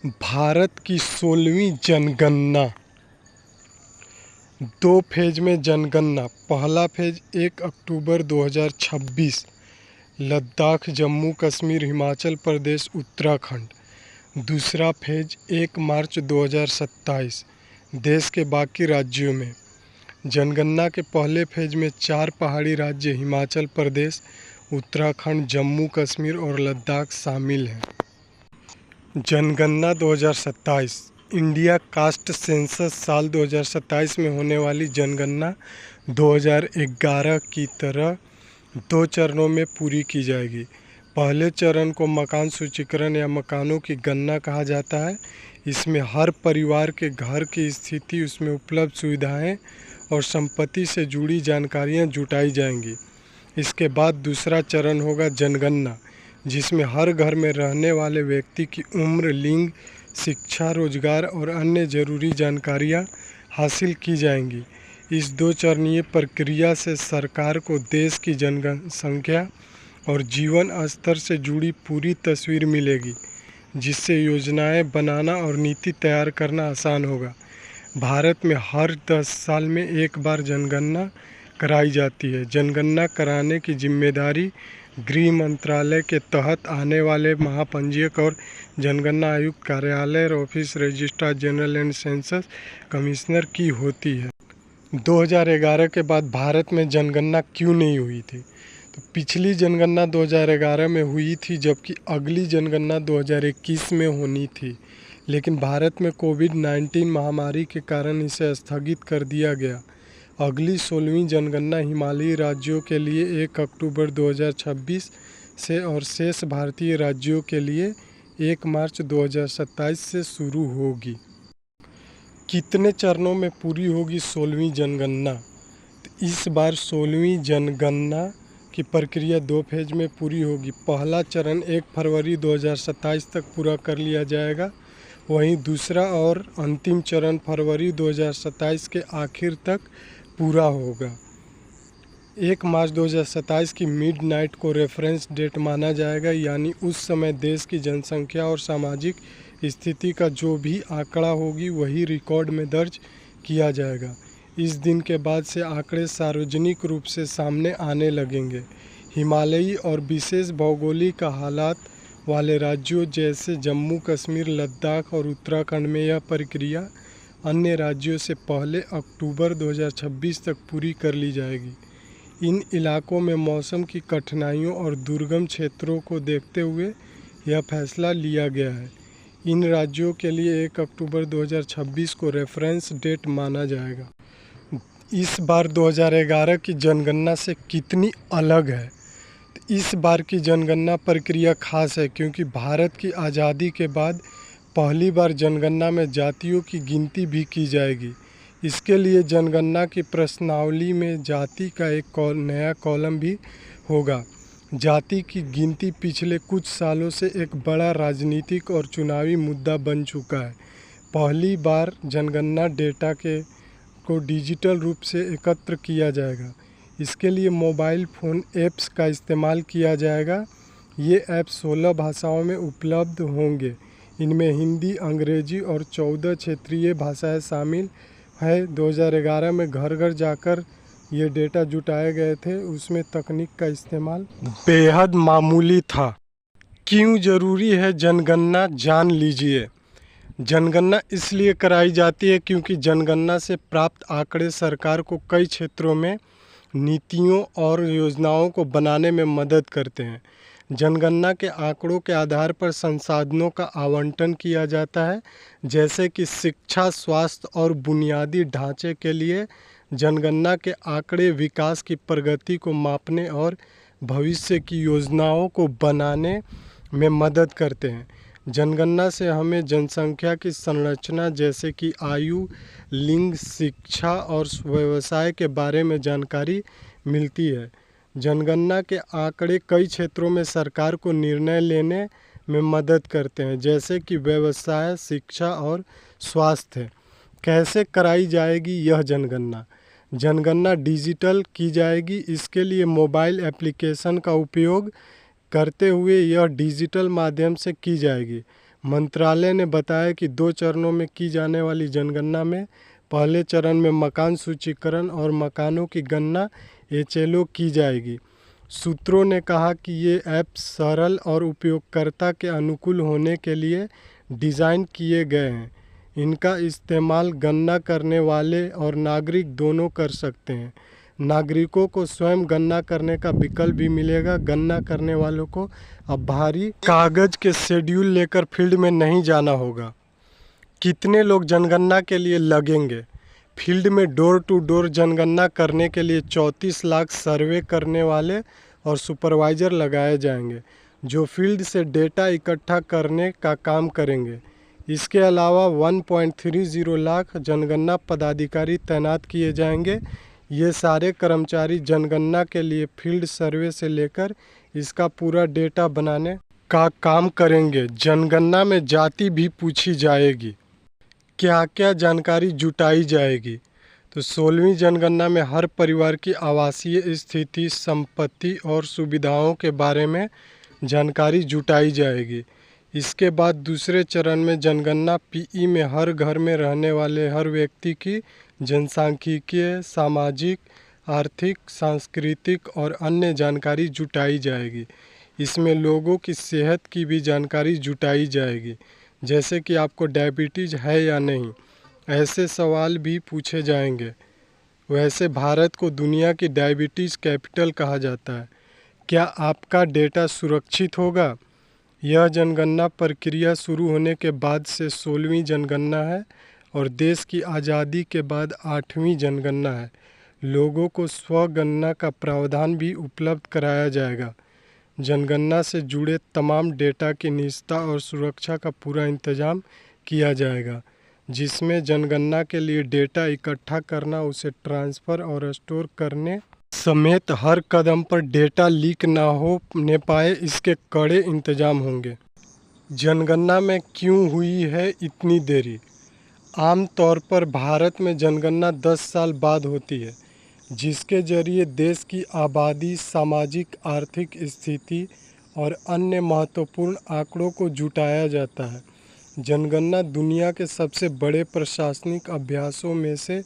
भारत की 16वीं जनगणना। 2 फेज में जनगणना। पहला फेज 1 अक्टूबर 2026 लद्दाख, जम्मू कश्मीर, हिमाचल प्रदेश, उत्तराखंड। दूसरा फेज 1 मार्च 2027 देश के बाकी राज्यों में। जनगणना के पहले फेज में 4 पहाड़ी राज्य हिमाचल प्रदेश, उत्तराखंड, जम्मू कश्मीर और लद्दाख शामिल हैं। जनगणना 2027। इंडिया कास्ट सेंसस साल 2027 में होने वाली जनगणना 2011 की तरह 2 चरणों में पूरी की जाएगी। पहले चरण को मकान सूचीकरण या मकानों की गणना कहा जाता है। इसमें हर परिवार के घर की स्थिति, उसमें उपलब्ध सुविधाएं और संपत्ति से जुड़ी जानकारियां जुटाई जाएंगी। इसके बाद दूसरा चरण होगा जनगणना, जिसमें हर घर में रहने वाले व्यक्ति की उम्र, लिंग, शिक्षा, रोजगार और अन्य जरूरी जानकारियां हासिल की जाएंगी। इस 2 चरणीय प्रक्रिया से सरकार को देश की जनसंख्या और जीवन स्तर से जुड़ी पूरी तस्वीर मिलेगी, जिससे योजनाएं बनाना और नीति तैयार करना आसान होगा। भारत में हर 10 साल में एक बार जनगणना कराई जाती है। जनगणना कराने की जिम्मेदारी गृह मंत्रालय के तहत आने वाले महापंजीयक और जनगणना आयुक्त कार्यालय, office registrar general and census commissioner की होती है। 2011 के बाद भारत में जनगणना क्यों नहीं हुई थी? तो पिछली जनगणना 2011 में हुई थी, जबकि अगली जनगणना 2021 में होनी थी, लेकिन भारत में कोविड-19 महामारी के कारण इसे स्थगित कर दिया गया। अगली 16वीं जनगणना हिमालयी राज्यों के लिए 1 अक्टूबर 2026 से और शेष भारतीय राज्यों के लिए 1 मार्च 2027 से शुरू होगी। कितने चरणों में पूरी होगी 16वीं जनगणना? तो इस बार 16वीं जनगणना की प्रक्रिया 2 फेज में पूरी होगी। पहला चरण 1 फरवरी 2027 तक पूरा कर लिया जाएगा। वहीं दूसरा और अंतिम चरण फरवरी 2027 के आखिर तक पूरा होगा। 1 मार्च 2027 की मिडनाइट को रेफरेंस डेट माना जाएगा, यानी उस समय देश की जनसंख्या और सामाजिक स्थिति का जो भी आंकड़ा होगी वही रिकॉर्ड में दर्ज किया जाएगा। इस दिन के बाद से आंकड़े सार्वजनिक रूप से सामने आने लगेंगे। हिमालयी और विशेष भौगोलिक हालात वाले राज्यों जैसे जम्मू कश्मीर, लद्दाख और उत्तराखंड में यह प्रक्रिया अन्य राज्यों से पहले अक्टूबर 2026 तक पूरी कर ली जाएगी। इन इलाकों में मौसम की कठिनाइयों और दुर्गम क्षेत्रों को देखते हुए यह फैसला लिया गया है। इन राज्यों के लिए 1 अक्टूबर 2026 को रेफरेंस डेट माना जाएगा। इस बार 2011 की जनगणना से कितनी अलग है? तो इस बार की जनगणना प्रक्रिया खास है, क्योंकि भारत की आज़ादी के बाद पहली बार जनगणना में जातियों की गिनती भी की जाएगी। इसके लिए जनगणना की प्रश्नावली में जाति का एक नया कॉलम भी होगा। जाति की गिनती पिछले कुछ सालों से एक बड़ा राजनीतिक और चुनावी मुद्दा बन चुका है। पहली बार जनगणना डेटा को डिजिटल रूप से एकत्र किया जाएगा। इसके लिए मोबाइल फ़ोन ऐप्स का इस्तेमाल किया जाएगा। ये ऐप 16 भाषाओं में उपलब्ध होंगे। इनमें हिंदी, अंग्रेजी और 14 क्षेत्रीय भाषाएं शामिल है। 2011 में घर घर जाकर ये डेटा जुटाए गए थे, उसमें तकनीक का इस्तेमाल बेहद मामूली था। क्यों ज़रूरी है जनगणना, जान लीजिए। जनगणना इसलिए कराई जाती है क्योंकि जनगणना से प्राप्त आंकड़े सरकार को कई क्षेत्रों में नीतियों और योजनाओं को बनाने में मदद करते हैं। जनगणना के आंकड़ों के आधार पर संसाधनों का आवंटन किया जाता है, जैसे कि शिक्षा, स्वास्थ्य और बुनियादी ढांचे के लिए जनगणना के आंकड़े विकास की प्रगति को मापने और भविष्य की योजनाओं को बनाने में मदद करते हैं। जनगणना से हमें जनसंख्या की संरचना जैसे कि आयु, लिंग, शिक्षा और व्यवसाय के बारे में जानकारी मिलती है। जनगणना के आंकड़े कई क्षेत्रों में सरकार को निर्णय लेने में मदद करते हैं, जैसे कि व्यवसाय, शिक्षा और स्वास्थ्य। कैसे कराई जाएगी यह जनगणना? जनगणना डिजिटल की जाएगी। इसके लिए मोबाइल एप्लीकेशन का उपयोग करते हुए यह डिजिटल माध्यम से की जाएगी। मंत्रालय ने बताया कि 2 चरणों में की जाने वाली जनगणना में पहले चरण में मकान सूचीकरण और मकानों की गणना HLO की जाएगी। सूत्रों ने कहा कि ये ऐप सरल और उपयोगकर्ता के अनुकूल होने के लिए डिज़ाइन किए गए हैं। इनका इस्तेमाल गणना करने वाले और नागरिक दोनों कर सकते हैं। नागरिकों को स्वयं गणना करने का विकल्प भी मिलेगा। गणना करने वालों को अब भारी कागज के शेड्यूल लेकर फील्ड में नहीं जाना होगा। कितने लोग जनगणना के लिए लगेंगे? फील्ड में डोर टू डोर जनगणना करने के लिए 34 लाख सर्वे करने वाले और सुपरवाइज़र लगाए जाएंगे, जो फील्ड से डेटा इकट्ठा करने का काम करेंगे। इसके अलावा 1.30 लाख जनगणना पदाधिकारी तैनात किए जाएंगे। ये सारे कर्मचारी जनगणना के लिए फील्ड सर्वे से लेकर इसका पूरा डेटा बनाने का काम करेंगे। जनगणना में जाति भी पूछी जाएगी। क्या क्या जानकारी जुटाई जाएगी? तो 16वीं जनगणना में हर परिवार की आवासीय स्थिति, संपत्ति और सुविधाओं के बारे में जानकारी जुटाई जाएगी। इसके बाद दूसरे चरण में जनगणना PE में हर घर में रहने वाले हर व्यक्ति की जनसांख्यिकीय, सामाजिक, आर्थिक, सांस्कृतिक और अन्य जानकारी जुटाई जाएगी। इसमें लोगों की सेहत की भी जानकारी जुटाई जाएगी, जैसे कि आपको डायबिटीज़ है या नहीं, ऐसे सवाल भी पूछे जाएंगे। वैसे भारत को दुनिया की डायबिटीज़ कैपिटल कहा जाता है। क्या आपका डेटा सुरक्षित होगा? यह जनगणना प्रक्रिया शुरू होने के बाद से 16वीं जनगणना है और देश की आज़ादी के बाद 8वीं जनगणना है। लोगों को स्वगणना का प्रावधान भी उपलब्ध कराया जाएगा। जनगणना से जुड़े तमाम डेटा की निजता और सुरक्षा का पूरा इंतजाम किया जाएगा, जिसमें जनगणना के लिए डेटा इकट्ठा करना, उसे ट्रांसफ़र और स्टोर करने समेत हर कदम पर डेटा लीक ना होने पाए, इसके कड़े इंतजाम होंगे। जनगणना में क्यों हुई है इतनी देरी? आमतौर पर भारत में जनगणना 10 साल बाद होती है, जिसके जरिए देश की आबादी, सामाजिक आर्थिक स्थिति और अन्य महत्वपूर्ण आंकड़ों को जुटाया जाता है। जनगणना दुनिया के सबसे बड़े प्रशासनिक अभ्यासों में से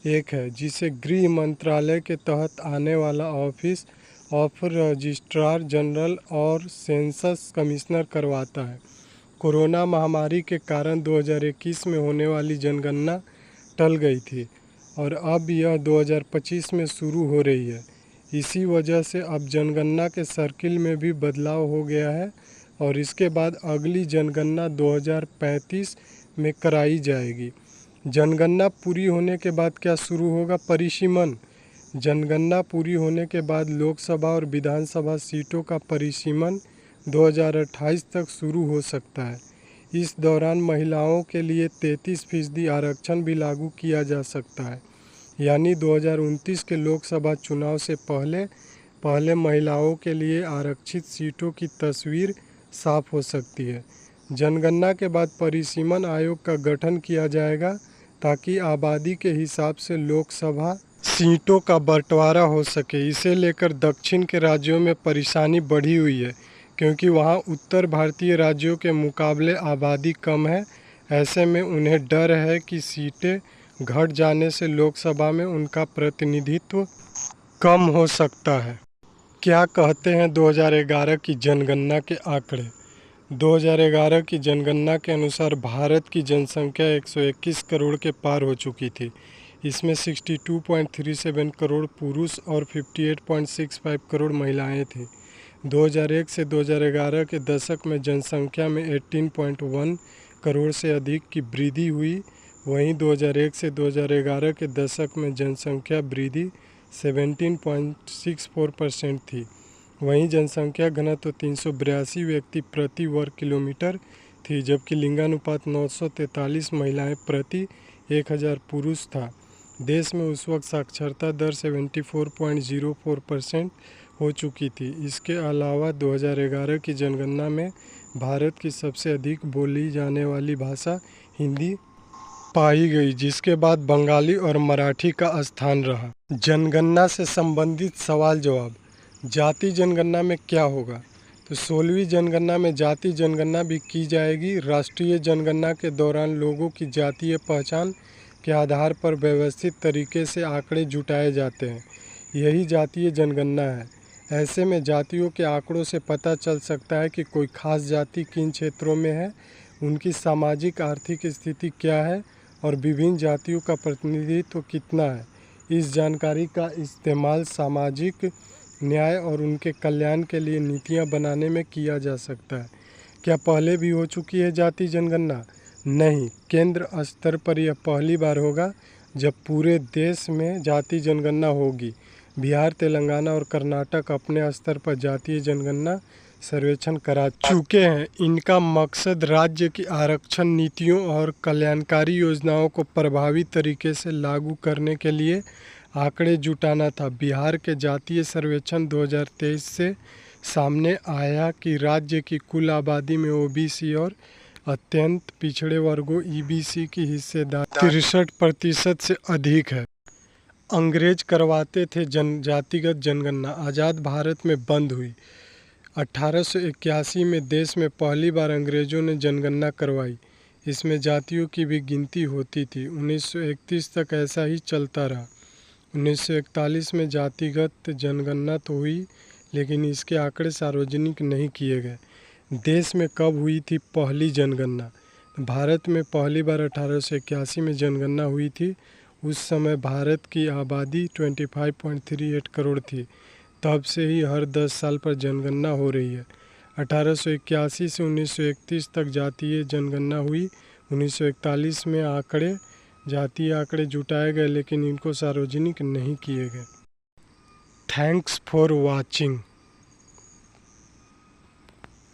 एक है, जिसे गृह मंत्रालय के तहत आने वाला ऑफिस ऑफ रजिस्ट्रार जनरल और सेंसस कमिश्नर करवाता है। कोरोना महामारी के कारण 2021 में होने वाली जनगणना टल गई थी और अब यह 2025 में शुरू हो रही है। इसी वजह से अब जनगणना के सर्किल में भी बदलाव हो गया है और इसके बाद अगली जनगणना 2035 में कराई जाएगी। जनगणना पूरी होने के बाद क्या शुरू होगा? परिसीमन। जनगणना पूरी होने के बाद लोकसभा और विधानसभा सीटों का परिसीमन 2028 तक शुरू हो सकता है। इस दौरान महिलाओं के लिए 33% आरक्षण भी लागू किया जा सकता है, यानी 2029 के लोकसभा चुनाव से पहले महिलाओं के लिए आरक्षित सीटों की तस्वीर साफ हो सकती है। जनगणना के बाद परिसीमन आयोग का गठन किया जाएगा ताकि आबादी के हिसाब से लोकसभा सीटों का बंटवारा हो सके। इसे लेकर दक्षिण के राज्यों में परेशानी बढ़ी हुई है, क्योंकि वहां उत्तर भारतीय राज्यों के मुकाबले आबादी कम है। ऐसे में उन्हें डर है कि सीटें घट जाने से लोकसभा में उनका प्रतिनिधित्व कम हो सकता है। क्या कहते हैं 2011 की जनगणना के आंकड़े? 2011 की जनगणना के अनुसार भारत की जनसंख्या 121 करोड़ के पार हो चुकी थी। इसमें 62.37 करोड़ पुरुष और 58.65 करोड़ महिलाएं थीं। 2001 से 2011 के दशक में जनसंख्या में 18.1 करोड़ से अधिक की वृद्धि हुई। वहीं 2001 से 2011 के दशक में जनसंख्या वृद्धि 17.64% थी। वहीं जनसंख्या घनत्व 382 व्यक्ति प्रति वर्ग किलोमीटर थी, जबकि लिंगानुपात 943 महिलाएं प्रति 1000 पुरुष था। देश में उस वक्त साक्षरता दर 74.04% हो चुकी थी। इसके अलावा 2011 की जनगणना में भारत की सबसे अधिक बोली जाने वाली भाषा हिंदी पाई गई, जिसके बाद बंगाली और मराठी का स्थान रहा। जनगणना से संबंधित सवाल जवाब। जाति जनगणना में क्या होगा? तो 16वीं जनगणना में जाति जनगणना भी की जाएगी। राष्ट्रीय जनगणना के दौरान लोगों की जातीय पहचान के आधार पर व्यवस्थित तरीके से आंकड़े जुटाए जाते हैं, यही जातीय जनगणना है। ऐसे में जातियों के आंकड़ों से पता चल सकता है कि कोई खास जाति किन क्षेत्रों में है, उनकी सामाजिक आर्थिक स्थिति क्या है और विभिन्न जातियों का प्रतिनिधित्व कितना है। इस जानकारी का इस्तेमाल सामाजिक न्याय और उनके कल्याण के लिए नीतियां बनाने में किया जा सकता है। क्या पहले भी हो चुकी है जाति जनगणना? नहीं, केंद्र स्तर पर यह पहली बार होगा जब पूरे देश में जाति जनगणना होगी। बिहार, तेलंगाना और कर्नाटक अपने स्तर पर जातीय जनगणना सर्वेक्षण करा चुके हैं। इनका मकसद राज्य की आरक्षण नीतियों और कल्याणकारी योजनाओं को प्रभावी तरीके से लागू करने के लिए आंकड़े जुटाना था। बिहार के जातीय सर्वेक्षण 2023 से सामने आया कि राज्य की कुल आबादी में ओबीसी और अत्यंत पिछड़े वर्गों ईबीसी की हिस्सेदारी 63% से अधिक है। अंग्रेज करवाते थे जातिगत जनगणना। आज़ाद भारत में बंद हुई। 1881 में देश में पहली बार अंग्रेज़ों ने जनगणना करवाई। इसमें जातियों की भी गिनती होती थी। 1931 तक ऐसा ही चलता रहा। 1941 में जातिगत जनगणना तो हुई, लेकिन इसके आंकड़े सार्वजनिक नहीं किए गए। देश में कब हुई थी पहली जनगणना? भारत में पहली बार 1881 में जनगणना हुई थी। उस समय भारत की आबादी 25.38 करोड़ थी। तब से ही हर 10 साल पर जनगणना हो रही है। 1881 से 1931 तक जातीय जनगणना हुई। 1941 में जातीय आंकड़े जुटाए गए, लेकिन इनको सार्वजनिक नहीं किए गए। Thanks for watching.